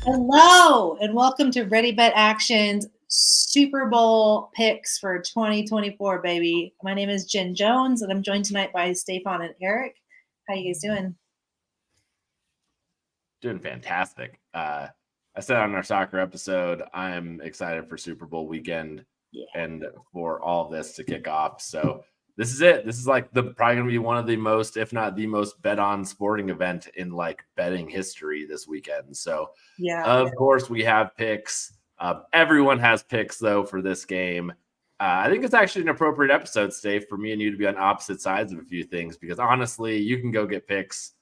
Hello, and welcome to Ready Bet Action's Super Bowl picks for 2024, baby. My name is Jen Jones, and I'm joined tonight by Stefan and Eric. How you guys doing? Doing fantastic. I said on our soccer episode, I'm excited for Super Bowl weekend and for all of this to kick off. So this is it. This is like probably going to be one of the most, if not the most, bet on sporting event in like betting history this weekend. So of course we have picks. Everyone has picks though for this game. I think it's actually an appropriate episode, Steve, for me and you to be on opposite sides of a few things because honestly, you can go get picks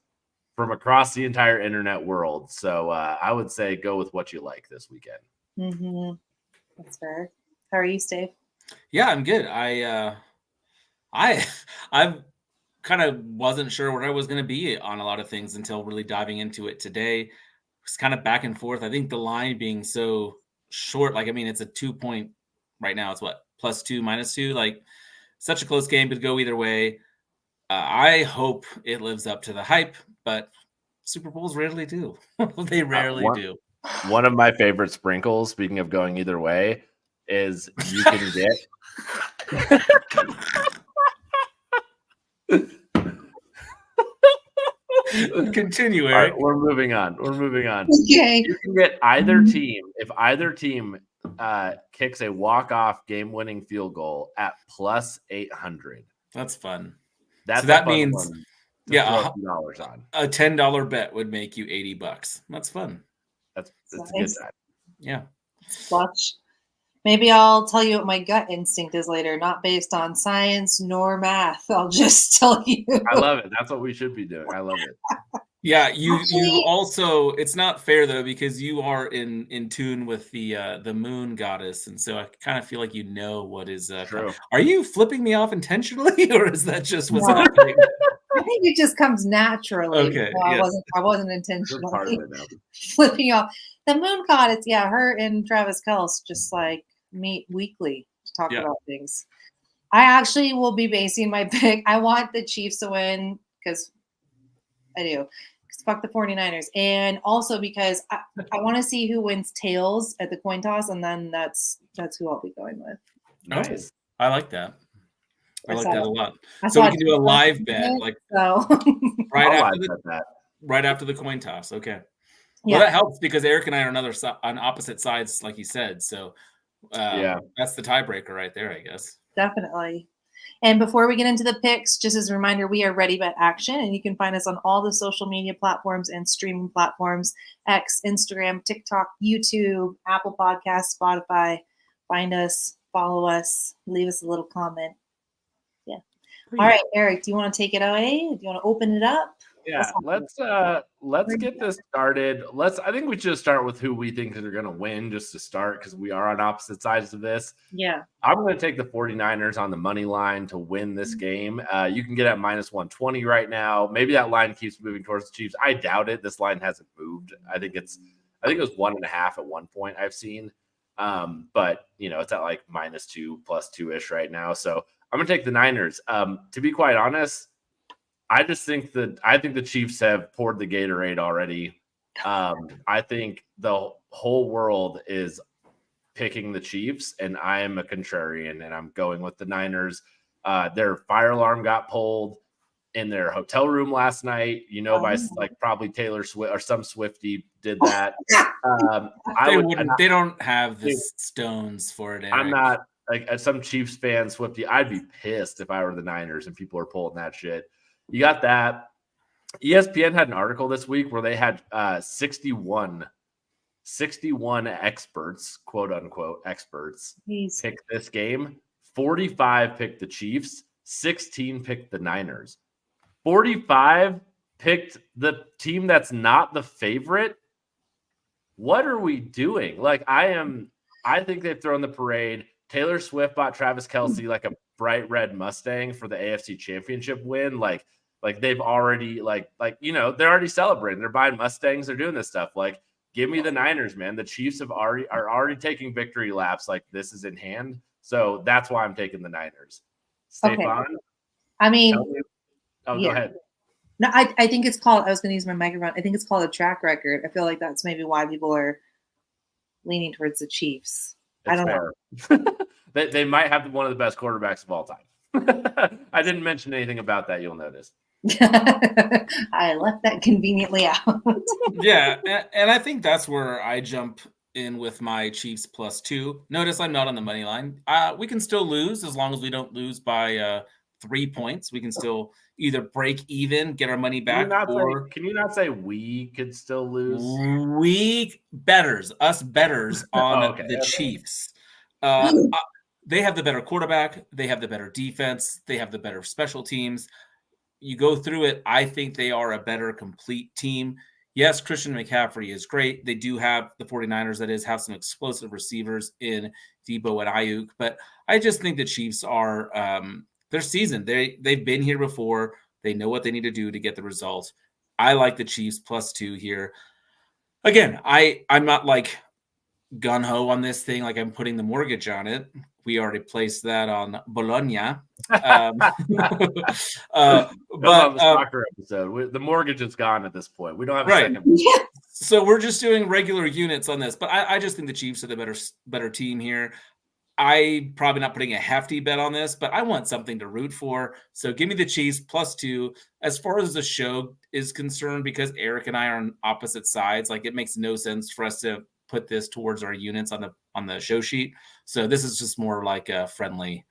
from across the entire internet world. So I would say go with what you like this weekend. Mm-hmm. That's fair. How are you, Steve? Yeah, I'm good. I kind of wasn't sure where I was going to be on a lot of things until really diving into it today. It's kind of back and forth. I think the line being so short, like, I mean, it's a 2-point right now. It's what, +2, -2, like such a close game, could go either way. I hope it lives up to the hype, but Super Bowls rarely do. They rarely do. One of my favorite sprinkles, speaking of going either way, is you can get Continue, Eric. Right, we're moving on. Okay. You can get either team, if either team kicks a walk-off game-winning field goal at +800. That's fun. So that means $$2 on. A $10 bet would make you $80. That's fun. That's nice. A good time. Yeah. Watch. Maybe I'll tell you what my gut instinct is later, not based on science nor math. I'll just tell you. I love it. That's what we should be doing. I love it. Yeah, you also, it's not fair though, because you are in tune with the moon goddess, and so I kind of feel like you know what is true. Are you flipping me off intentionally, or is that just what's happening? I think it just comes naturally. Okay. So I wasn't intentionally flipping off. The moon goddess, her and Travis Kelce just like meet weekly to talk about things. I actually will be basing my pick. I want the Chiefs to win because I do. Fuck the 49ers. And also because I want to see who wins tails at the coin toss, and then that's who I'll be going with. Nice. I like that. I like that a lot. I So we can do a live bet, like right after the coin toss. Okay. Well, that helps because Eric and I are on opposite sides, like you said. So that's the tiebreaker right there, I guess. Definitely. And before we get into the picks, just as a reminder, we are Ready Bet Action, and you can find us on all the social media platforms and streaming platforms: X, Instagram, TikTok, YouTube, Apple Podcasts, Spotify. Find us, follow us, leave us a little comment. Yeah. All right, Eric, do you want to take it away? Do you want to open it up? Yeah, let's get this started. I think we should start with who we think are going to win just to start, because we are on opposite sides of this. Yeah. I'm going to take the 49ers on the money line to win this game. You can get at -120 right now. Maybe that line keeps moving towards the Chiefs. I doubt it. This line hasn't moved. I think it was 1.5 at one point I've seen. But it's at like -2, +2-ish right now. So I'm going to take the Niners. To be quite honest, I think the Chiefs have poured the Gatorade already. I think the whole world is picking the Chiefs, and I am a contrarian, and I'm going with the Niners. Their fire alarm got pulled in their hotel room last night, by like probably Taylor Swift or some Swiftie did that. They don't have the stones for it, Eric. I'm not like as some Chiefs fan Swiftie. I'd be pissed if I were the Niners and people are pulling that shit. You got that. ESPN had an article this week where they had 61 experts, quote unquote experts, pick this game. 45 picked the Chiefs, 16 picked the Niners. 45 picked the team that's not the favorite. What are we doing? Like, I think they've thrown the parade. Taylor Swift bought Travis Kelce like a bright red Mustang for the AFC Championship win. Like they've already they're already celebrating. They're buying Mustangs. They're doing this stuff. Like, give me the Niners, man. The Chiefs are already taking victory laps. Like, this is in hand. So that's why I'm taking the Niners. Stefan? I mean, go ahead. No, I think it's called. I was going to use my microphone. I think it's called a track record. I feel like that's maybe why people are leaning towards the Chiefs. I don't know. They might have one of the best quarterbacks of all time. I didn't mention anything about that. You'll notice. I left that conveniently out. Yeah, and I think that's where I jump in with my Chiefs +2. Notice I'm not on the money line. We can still lose as long as we don't lose by 3 points. We can still either break even, get our money back, can you not say we could still lose? Us betters on the Chiefs. They have the better quarterback. They have the better defense. They have the better special teams. You go through it, I think they are a better complete team. Yes, Christian McCaffrey is great. They do have the 49ers, that is, have some explosive receivers in Debo and Ayuk. But I just think the Chiefs are they're seasoned. They've been here before. They know what they need to do to get the results. I like the Chiefs +2 here. Again, I'm not like gung-ho on this thing, like I'm putting the mortgage on it. We already placed that on Bologna. But on the soccer episode, the mortgage is gone at this point. We don't have a second. Yeah. So we're just doing regular units on this. But I just think the Chiefs are the better team here. I'm probably not putting a hefty bet on this, but I want something to root for. So give me the Chiefs +2. As far as the show is concerned, because Eric and I are on opposite sides, like it makes no sense for us to put this towards our units on the show sheet. So this is just more like a friendly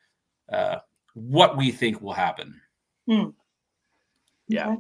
what we think will happen. Yeah.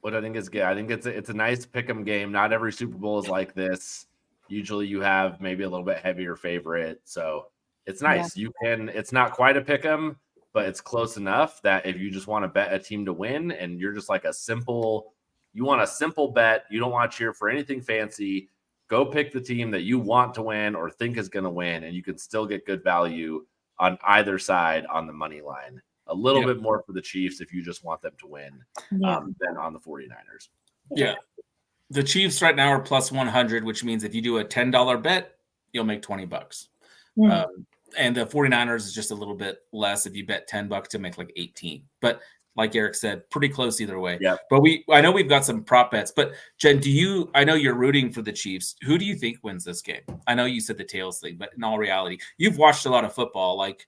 What I think is good. I think it's a nice pick'em game. Not every Super Bowl is like this. Usually you have maybe a little bit heavier favorite. So it's nice. Yeah. It's not quite a pick'em, but it's close enough that if you just want to bet a team to win and you're just like you want a simple bet, you don't want to cheer for anything fancy, go pick the team that you want to win or think is going to win, and you can still get good value on either side on the money line. A little bit more for the Chiefs if you just want them to win than on the 49ers. Yeah. The Chiefs right now are +100, which means if you do a $10 bet, you'll make $20. And the 49ers is just a little bit less. If you bet $10 to make like 18. But like Eric said, pretty close either way. Yeah. But I know we've got some prop bets. But Jen, I know you're rooting for the Chiefs. Who do you think wins this game? I know you said the tails thing, but in all reality, you've watched a lot of football, like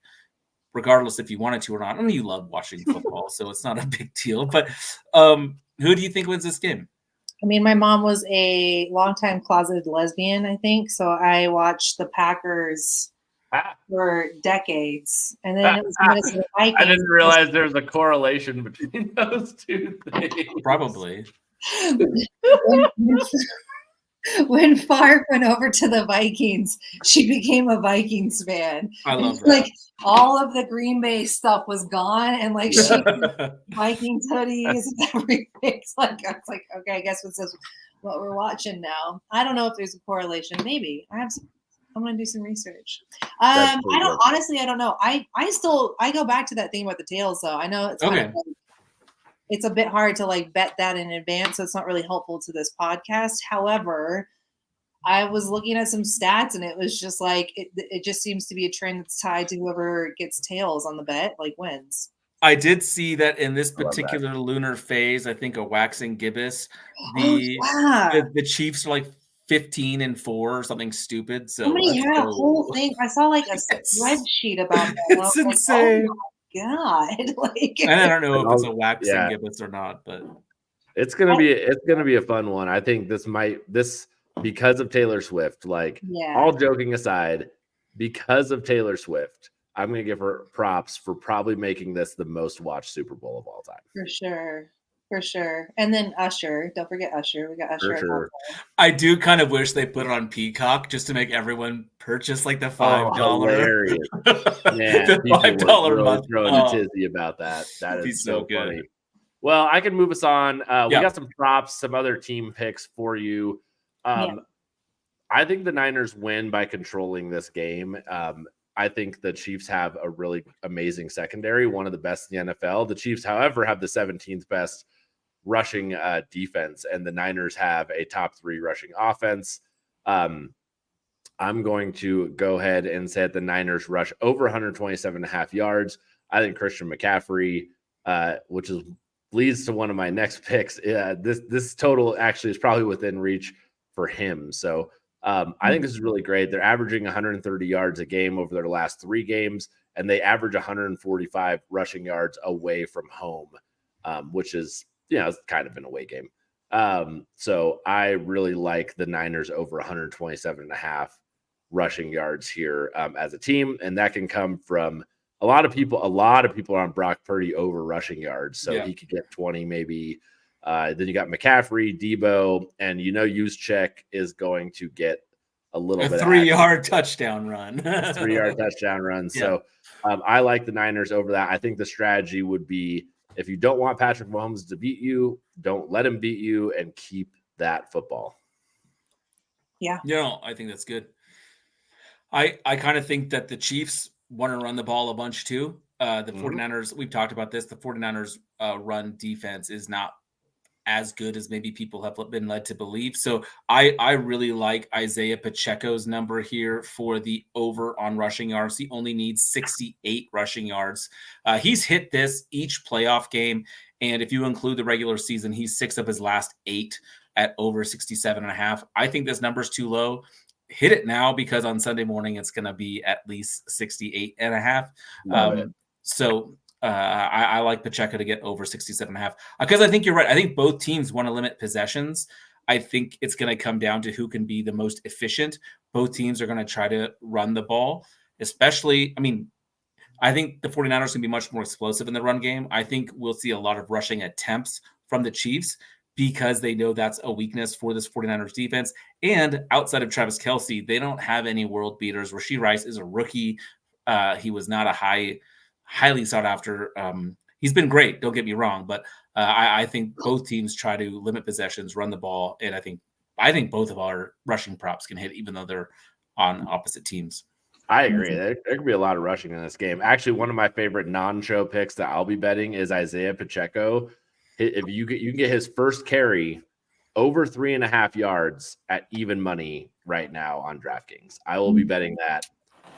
regardless if you wanted to or not. I know you love watching football, so it's not a big deal. But who do you think wins this game? I mean, my mom was a longtime closeted lesbian, I think. So I watched the Packers for decades. And then it was Minnesota Vikings. I didn't realize there was a correlation between those two things. Probably. When Favre went over to the Vikings, she became a Vikings fan. I love that. Like all of the Green Bay stuff was gone, and like she Vikings hoodies and everything. It's like I was like, okay, I guess this is what we're watching now. I don't know if there's a correlation. Maybe I'm gonna do some research. I don't know. I go back to that thing about the tails though. I know it's kind of it's a bit hard to like bet that in advance, so it's not really helpful to this podcast. However, I was looking at some stats and it was just like it just seems to be a trend that's tied to whoever gets tails on the bet, like wins. I did see that in this particular lunar phase, I think a waxing gibbous, the Chiefs are like 15-4 or something stupid. So somebody had a whole thing. I saw like a spreadsheet about that. It's insane. Like, oh God, like, and I don't know if it's a waxing gibbous or not, but it's gonna be a fun one. I think this because of Taylor Swift. Like all joking aside, because of Taylor Swift, I'm gonna give her props for probably making this the most watched Super Bowl of all time. For sure. And then Usher. Don't forget Usher. We got Usher. For sure. I do kind of wish they put it on Peacock just to make everyone purchase like the $5. Hilarious. Yeah, the $5 month. Throwing a tizzy about that. That is so good. Funny. Well, I can move us on. We got some props, some other team picks for you. I think the Niners win by controlling this game. I think the Chiefs have a really amazing secondary, one of the best in the NFL. The Chiefs, however, have the 17th best rushing defense, and the Niners have a top 3 rushing offense. I'm going to go ahead and say that the Niners rush over 127.5 yards. I think Christian McCaffrey, which is leads to one of my next picks. This total actually is probably within reach for him. So I think this is really great. They're averaging 130 yards a game over their last 3 games, and they average 145 rushing yards away from home, which is, it's kind of an away game. So I really like the Niners over 127.5 rushing yards here as a team, and that can come from a lot of people are on Brock Purdy over rushing yards, so he could get 20 maybe. Then you got McCaffrey, Debo, and Juszczyk is going to get a little bit 3-yard touchdown run. 3-yard touchdown run. So I like the Niners over that. I think the strategy would be, if you don't want Patrick Mahomes to beat you, don't let him beat you and keep that football. Yeah. I think that's good. I kind of think that the Chiefs want to run the ball a bunch too. The 49ers, we've talked about this, the 49ers run defense is not as good as maybe people have been led to believe. So I really like Isaiah Pacheco's number here for the over on rushing yards. He only needs 68 rushing yards. He's hit this each playoff game. And if you include the regular season, he's 6 of his last 8 at over 67.5. I think this number is too low. Hit it now, because on Sunday morning, it's going to be at least 68.5. So I like Pacheco to get over 67.5 because I think you're right. I think both teams want to limit possessions. I think it's going to come down to who can be the most efficient. Both teams are going to try to run the ball, especially, I think the 49ers can be much more explosive in the run game. I think we'll see a lot of rushing attempts from the Chiefs because they know that's a weakness for this 49ers defense. And outside of Travis Kelce, they don't have any world beaters. Rashee Rice is a rookie. He was not a highly sought after. He's been great, don't get me wrong, but I think both teams try to limit possessions, run the ball, and I think both of our rushing props can hit, even though they're on opposite teams. I agree. There could be a lot of rushing in this game. Actually, one of my favorite non-show picks that I'll be betting is Isaiah Pacheco. If you can get his first carry over 3.5 yards at even money right now on DraftKings, I will be betting that.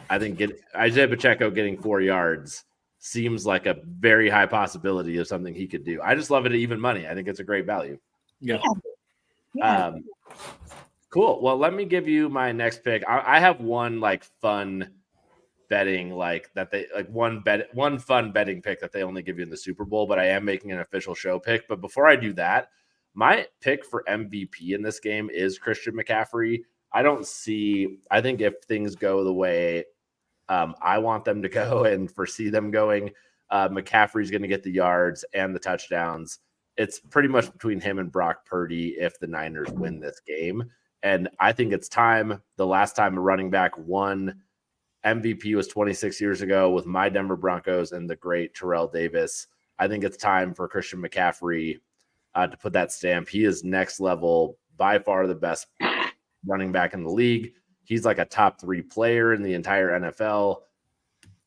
I think Isaiah Pacheco getting 4 yards seems like a very high possibility of something he could do. I just love it at even money. I think it's a great value. Yeah. Cool. Well, let me give you my next pick. I have one fun betting one fun betting pick that they only give you in the Super Bowl, but I am making an official show pick. But before I do that, my pick for MVP in this game is Christian McCaffrey. I think if things go the way I want them to go and foresee them going, McCaffrey's going to get the yards and the touchdowns. It's pretty much between him and Brock Purdy if the Niners win this game. And I think it's time. The last time a running back won MVP was 26 years ago with my Denver Broncos and the great Terrell Davis. I think it's time for Christian McCaffrey to put that stamp. He is next level, by far the best running back in the league. He's like a top 3 player in the entire NFL.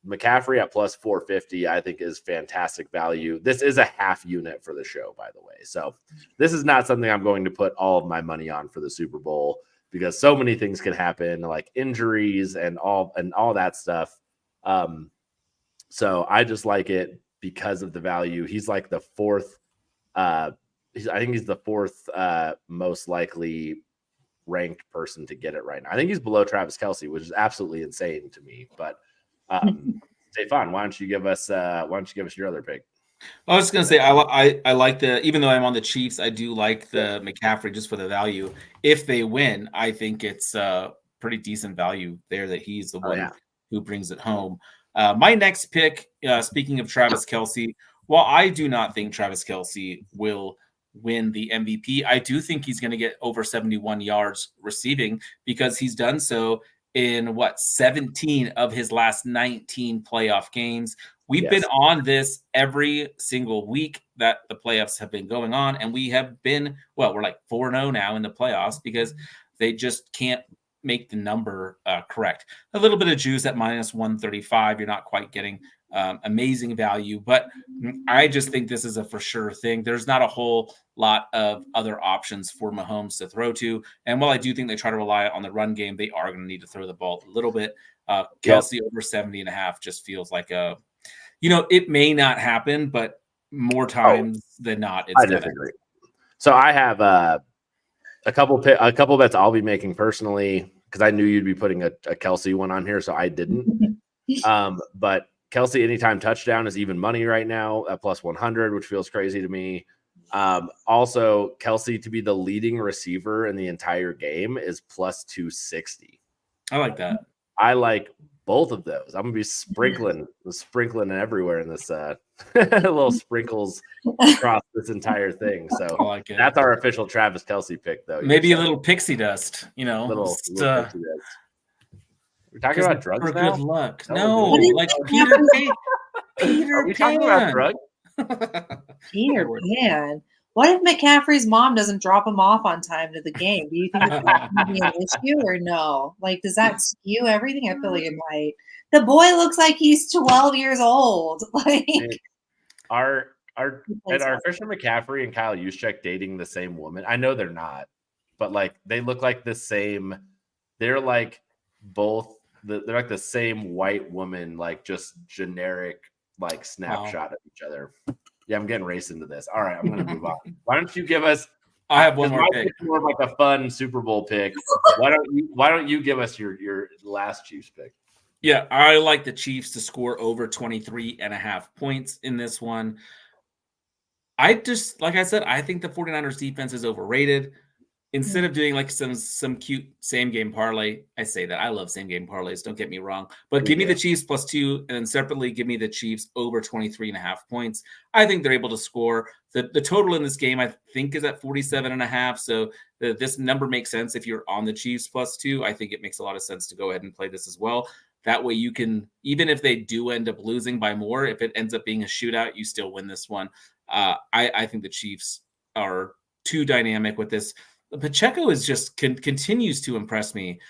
McCaffrey at plus 450, I think, is fantastic value. This is a half unit for the show, by the way. So this is not something I'm going to put all of my money on for the Super Bowl because so many things can happen, like injuries and all that stuff. So I just like it because of the value. He's like the 4th. I think he's the 4th most likely ranked person to get it right now. I think he's below Travis Kelce, which is absolutely insane to me. But Stefan, why don't you give us your other pick? I was going to say I like even though I'm on the Chiefs, I do like the McCaffrey just for the value. If they win, I think it's pretty decent value there that he's the one who brings it home. My next pick, speaking of Travis Kelce, while I do not think Travis Kelce will win the MVP, I do think he's going to get over 71 yards receiving because he's done so in 17 of his last 19 playoff games. We've been on this every single week that the playoffs have been going on, and we have been, we're like 4-0 now in the playoffs because they just can't make the number correct. A little bit of juice at minus 135. You're not quite getting amazing value, but I just think this is a for sure thing. There's not a whole lot of other options for Mahomes to throw to. And while I do think they try to rely on the run game, they are going to need to throw the ball a little bit. Kelce over 70.5 just feels like it may not happen, but more times than not. It's I disagree. So I have a couple bets I'll be making personally because I knew you'd be putting a Kelsey one on here, so I didn't. But Kelsey anytime touchdown is even money right now at plus 100, which feels crazy to me. Also, Kelsey to be the leading receiver in the entire game is plus 260. I like that. I like both of those. I'm gonna be sprinkling everywhere in this little sprinkles across this entire thing. So I like it. That's our official Travis Kelsey pick, though. Maybe a little pixie dust, little pixie dust. We're talking about drugs for now? good luck. That No, like Peter Pan. Peter Are we talking about drugs? Peter Pan. What if McCaffrey's mom doesn't drop him off on time to the game? Do you think it's going to be an issue or no? Like, does that skew everything? I feel like it might. The boy looks like he's 12 years old. Like, are Christian McCaffrey and Kyle Juszczyk dating the same woman? I know they're not, but like they look like the same. They're like both. They're like the same white woman, like just generic, like snapshot of each other. Yeah, I'm getting raced into this. All right, I'm going to move on. Why don't you give us? I have one more pick. More of like a fun Super Bowl pick. Why don't you give us your last Chiefs pick? Yeah, I like the Chiefs to score over 23.5 points in this one. Like I said, I think the 49ers defense is overrated. Instead of doing like some cute same game parlay, I say that I love same game parlays. Don't get me wrong, but give me the Chiefs plus 2, and then separately give me the Chiefs over 23.5 points. I think they're able to score. The total in this game, I think, is at 47.5. So this number makes sense if you're on the Chiefs plus 2. I think it makes a lot of sense to go ahead and play this as well. That way you can, even if they do end up losing by more, if it ends up being a shootout, you still win this one. I think the Chiefs are too dynamic with this. Pacheco is just continues to impress me.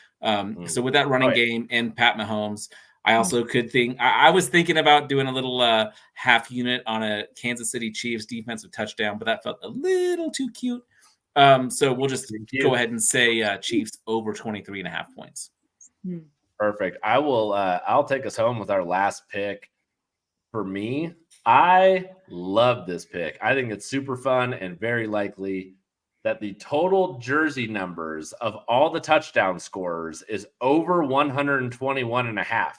So with that running game and Pat Mahomes, I also could think I was thinking about doing a little half unit on a Kansas City Chiefs defensive touchdown, but that felt a little too cute. So we'll just go ahead and say Chiefs over 23.5 points. Perfect. I will. I'll take us home with our last pick. For me, I love this pick. I think it's super fun and very likely that the total jersey numbers of all the touchdown scorers is over 121.5.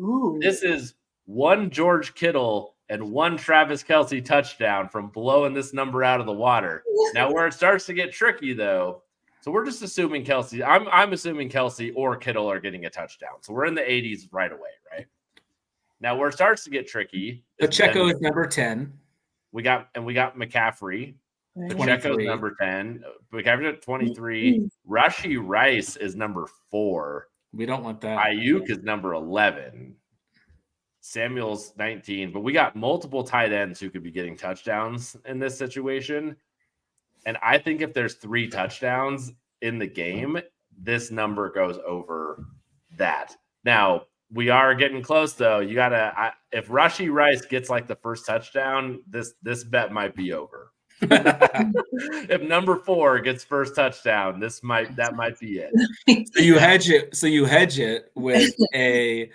Ooh. This is one George Kittle and one Travis Kelsey touchdown from blowing this number out of the water. Now, where it starts to get tricky, though, so we're just assuming Kelsey. I'm assuming Kelsey or Kittle are getting a touchdown. So we're in the 80s right away, right? Now, where it starts to get tricky, Pacheco is number 10. We got McCaffrey. Pacheco is number 10. McCaffrey at 23. Rashee Rice is number 4. We don't want that. Ayuk is number 11. Samuel's 19. But we got multiple tight ends who could be getting touchdowns in this situation. And I think if there's 3 touchdowns in the game, this number goes over that. Now, we are getting close, though. You gotta. If Rashee Rice gets like the first touchdown, this bet might be over. If number 4 gets first touchdown, that might be it. So you hedge it with a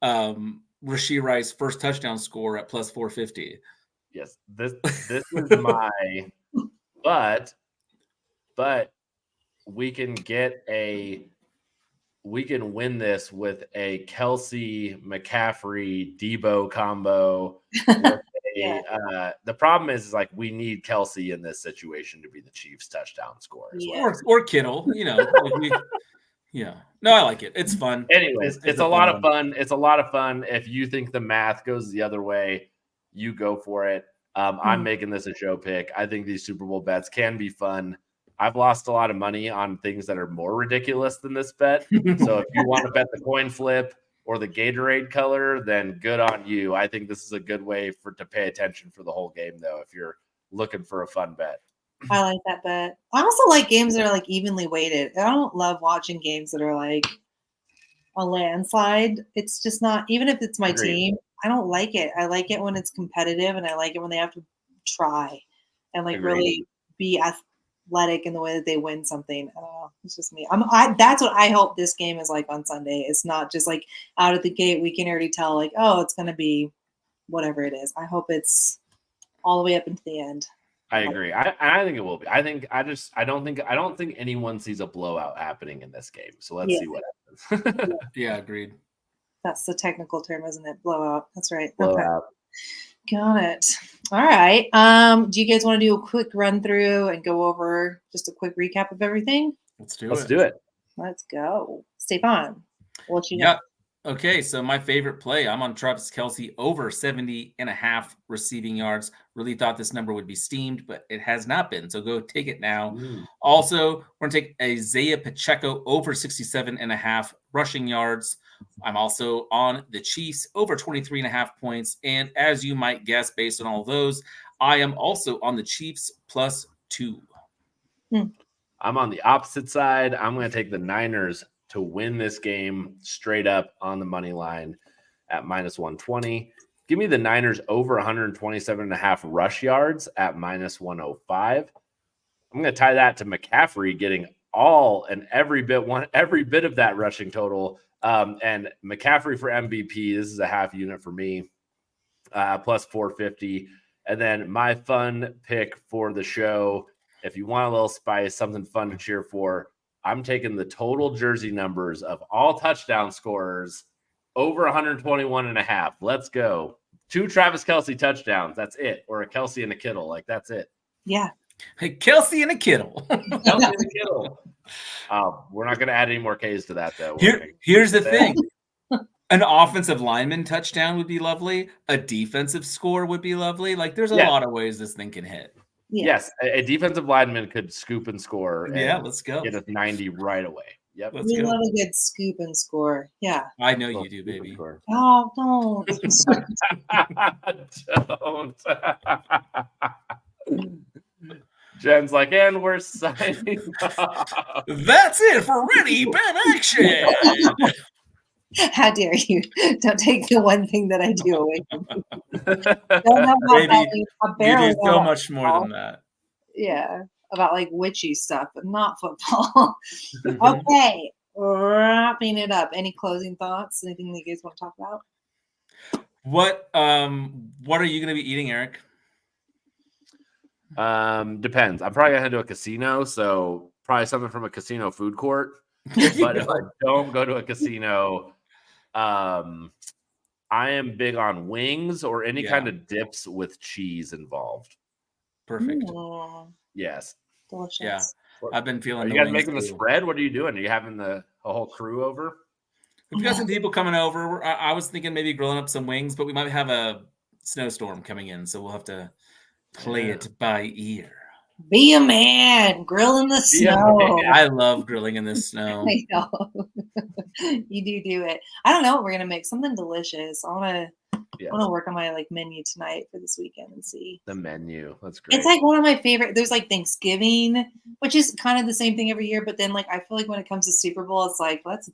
Rashee Rice first touchdown score at plus 450. Yes, this is my. But we can win this with a Kelsey McCaffrey Debo combo. The problem is like we need Kelsey in this situation to be the Chiefs touchdown scorer, or Kittle. No, I like it. It's fun. Anyways, it's a lot of fun. It's a lot of fun. If you think the math goes the other way, you go for it. I'm making this a show pick. I think these Super Bowl bets can be fun. I've lost a lot of money on things that are more ridiculous than this bet. So if you want to bet the coin flip or the Gatorade color, then good on you. I think this is a good way to pay attention for the whole game, though, if you're looking for a fun bet. I like that bet. I also like games that are like evenly weighted. I don't love watching games that are like a landslide. It's just not, even if it's my team, I don't like it. I like it when it's competitive, and I like it when they have to try and like really be athletic in the way that they win something. I don't know. It's just me. That's what I hope this game is like on Sunday. It's not just like out of the gate we can already tell like, oh, it's going to be whatever it is. I hope it's all the way up into the end. I agree. I think it will be. I don't think anyone sees a blowout happening in this game. So let's see what happens. Yeah, agreed. That's the technical term, isn't it? Blowout. That's right. Blowout. Okay. Got it. All right. Do you guys want to do a quick run through and go over just a quick recap of everything? Let's do it. Let's go. Stefan, what you got? Okay, so my favorite play, I'm on Travis Kelce over 70.5 receiving yards. Really thought this number would be steamed, but it has not been. So go take it now. Also, we're going to take Isaiah Pacheco over 67.5 rushing yards. I'm also on the Chiefs over 23.5 points. And as you might guess, based on all those, I am also on the Chiefs +2. I'm on the opposite side. I'm going to take the Niners to win this game straight up on the money line at -120. Give me the Niners over 127.5 rush yards at -105. I'm going to tie that to McCaffrey getting every bit of that rushing total. And McCaffrey for MVP, this is a half unit for me, +450. And then my fun pick for the show, if you want a little spice, something fun to cheer for, I'm taking the total jersey numbers of all touchdown scorers over 121.5. Let's go. 2 Travis Kelce touchdowns. That's it. Or a Kelce and a Kittle. Like, that's it. Yeah. Hey, Kelce and a Kittle. Kelce and a Kittle. We're not going to add any more Ks to that, though. Here's the thing. An offensive lineman touchdown would be lovely. A defensive score would be lovely. Like, there's a lot of ways this thing can hit. Yeah. Yes, a defensive lineman could scoop and score. Let's go. Get us 90 right away. Yep. Let's we go. love a good scoop and score. Yeah. I know you do, baby. Oh, don't. Don't. Jen's like, and we're signing off. That's it for Ready Bet Action. How dare you? Don't take the one thing that I do away from you. Baby, you do so much more than that. Yeah, about like witchy stuff, but not football. Okay, wrapping it up. Any closing thoughts? Anything that you guys want to talk about? What are you going to be eating, Eric? Depends. I'm probably gonna head to a casino, so probably something from a casino food court. But if I don't go to a casino, I am big on wings or any kind of dips with cheese involved. Perfect. Yes. Delicious. Yeah. I've been feeling. Are you guys making the spread? What are you doing? Are you having a whole crew over? We've got some people coming over. I was thinking maybe grilling up some wings, but we might have a snowstorm coming in, so we'll have to play it by ear. Be a man, grill in the snow. I love grilling in the snow. I know. You do it. I don't know what we're gonna make. Something delicious. I want to work on my like menu tonight for this weekend and see the menu. That's great. It's like one of my favorite. There's like Thanksgiving, which is kind of the same thing every year, but then like I feel like when it comes to Super Bowl, it's like let's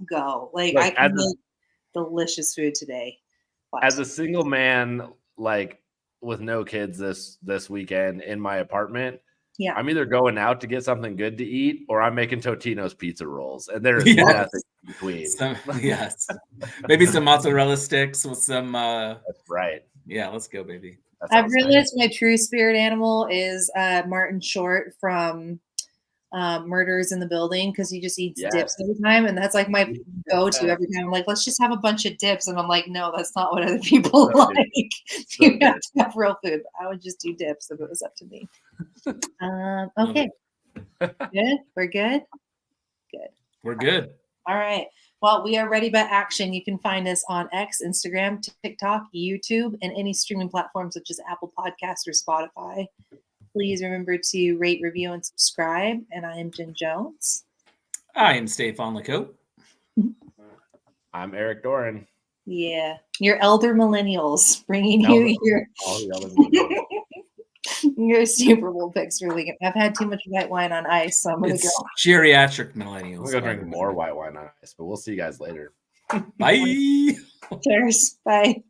go. Like I can make delicious food today. As a single man, like with no kids this weekend in my apartment, I'm either going out to get something good to eat or I'm making Totino's pizza rolls, and there's nothing in between. Yes, maybe some mozzarella sticks with some. That's right. Yeah, let's go, baby. I've realized my true spirit animal is Martin Short from Murders in the Building, because he just eats dips every time, and that's like my go-to every time. I'm like, let's just have a bunch of dips, and I'm like, no, that's not what other people like. You have to have real food. I would just do dips if it was up to me. Okay, good. We're good. Good. We're good. All right. Well, we are Ready Bet Action. You can find us on X, Instagram, TikTok, YouTube, and any streaming platforms such as Apple Podcasts or Spotify. Please remember to rate, review, and subscribe. And I am Jen Jones. I am Stefan Lecote. I'm Eric Doran. Yeah. Your elder millennials bringing you your Super Bowl picks for the weekend. I've had too much white wine on ice, so I'm going to go. Geriatric millennials. I'm going to drink more white wine on ice, but we'll see you guys later. Bye. Cheers. Bye.